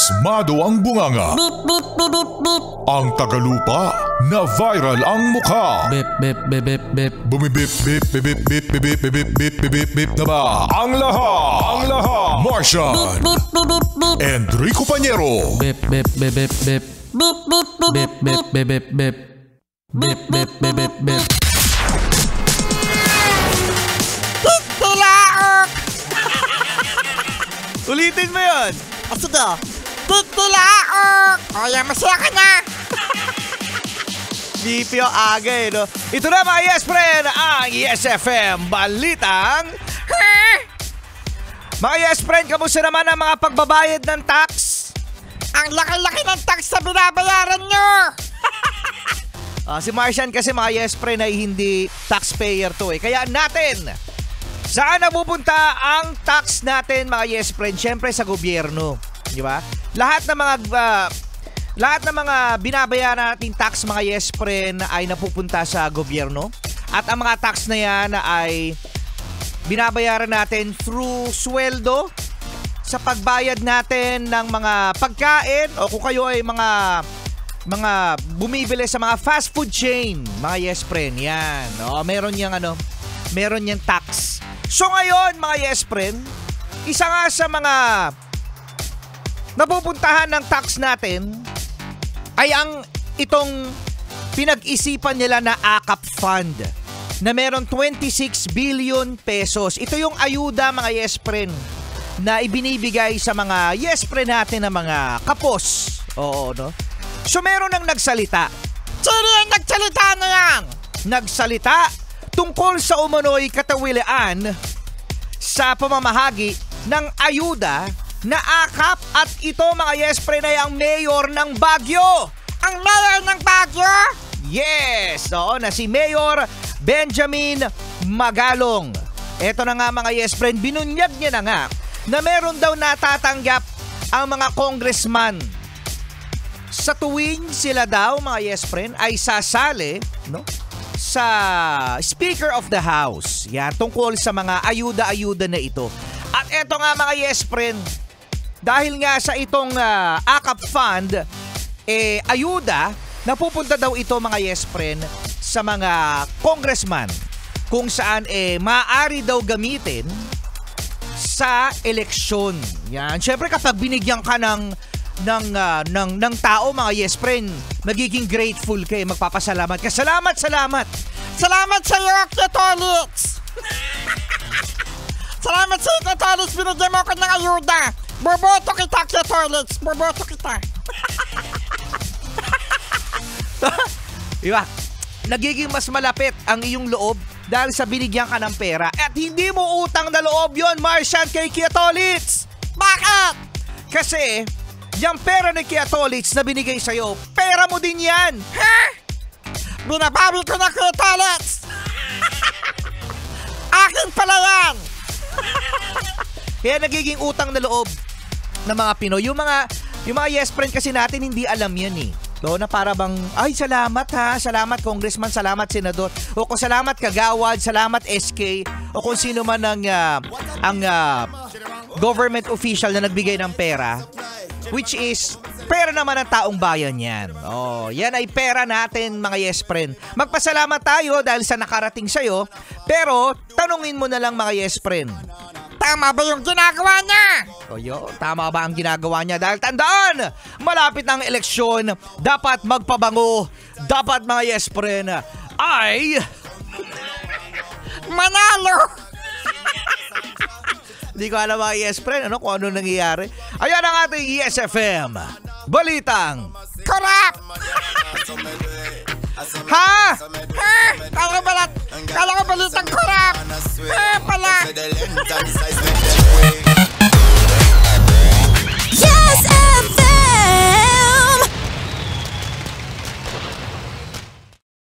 Pasmado ang bunganga. Beep, beep, beep, beep, beep. Ang tagalupa na viral ang mukha. Bip, bip, bip, bip, bip. Bumibip, bip, bip, bip, bip, bip, bip, bip, bip, bip, bip na ba? Ang lahat. Martian. Beep, beep, beep, beep. Enrico Pañero. Bip, bip, bip, bip, bip. Beep, beep, beep, Bip, bip, bip, bip, bip. Bip, bip, bip, bip, bip. Tilaok! Ulitin mo yun. Sige. Tilaok! O yan, masaya ka na. Dipyo aga eh, no? Ito na mga yes friend, ang Yes FM Balitang. Mga yes friend, kamusta naman ang mga pagbabayad ng tax? Ang laki-laki ng tax na binabayaran nyo. Si Martian kasi mga yes friend ay hindi taxpayer to eh. Kaya natin, saan napupunta ang tax natin mga yes friend? Siyempre sa gobyerno, di ba? Lahat ng mga binabayaran nating tax mga yes friend ay napupunta sa gobyerno. At ang mga tax na yan ay binabayaran natin through sweldo, sa pagbayad natin ng mga pagkain, o kung kayo ay mga bumibili sa mga fast food chain, mga yes friend, yan. O, meron niyang tax. So ngayon mga yes friend, isa nga sa mga napupuntahan ng tax natin ay itong pinag-isipan nila na AKAP Fund na meron 26 billion pesos. Ito yung ayuda mga yes friend na ibinibigay sa mga yes friend natin na mga kapos. Oo, no? So meron nang nagsalita. Sino yung nagsalita na yan? Nagsalita tungkol sa umano'y katawilaan sa pamamahagi ng ayuda na AKAP, at ito mga yes friend ay ang mayor ng Baguio. Ang mayor ng Baguio? Yes! Oo, na si Mayor Benjamin Magalong. Ito na nga mga yes friend, binunyag niya na nga na meron daw natatanggap ang mga congressman sa tuwing sila daw mga yes friend ay sasali, no, sa Speaker of the House. Yan, tungkol sa mga ayuda-ayuda na ito. At eto nga mga yes friend, dahil nga sa itong AKAP Fund, ayuda, napupunta daw ito mga yes friend sa mga congressman kung saan maaari daw gamitin sa eleksyon. Yan. Syempre kapag binigyan ka ng tao mga yes friend, magiging grateful ka, magpapasalamat ka. Salamat. Salamat sa iyo, Catholics. Salamat sa iyo, Catholics. Binigyan mo ako ng ayuda. Boboto kita, Catholics. Boboto kita. Diba? Nagiging mas malapit ang iyong loob dahil sa binigyan ka ng pera. At hindi mo utang na loob yon, Martian, kay Catholics. Bakit? Kasi yung pera ni Catholics na binigay sa'yo, pera mo din yan. Ha? Binabawi ko na, Catholics. Akin pala yan. Kaya nagiging utang na loob ng mga Pinoy. Yung mga yes friend kasi natin hindi alam yan eh. So, na para bang, ay salamat ha, salamat congressman, salamat senador, o kung salamat kagawad, salamat SK, o kung sino man ang government official na nagbigay ng pera, which is pera naman ng taong bayan yan. Oh, yan ay pera natin mga yes friend. Magpasalamat tayo dahil sa nakarating sa'yo, pero tanungin mo na lang mga yes friend, tama ba yung ginagawa niya? o tama ba ang ginagawa niya? Dahil tandaan, malapit ang eleksyon, dapat magpabango, dapat mga yes friend ay manalo. Hindi ko alam mga yes friend, kung ano nangyayari. Ayan ang ating Yes FM Balitang Korap! Ha? Kala ko balitang korap. Pala.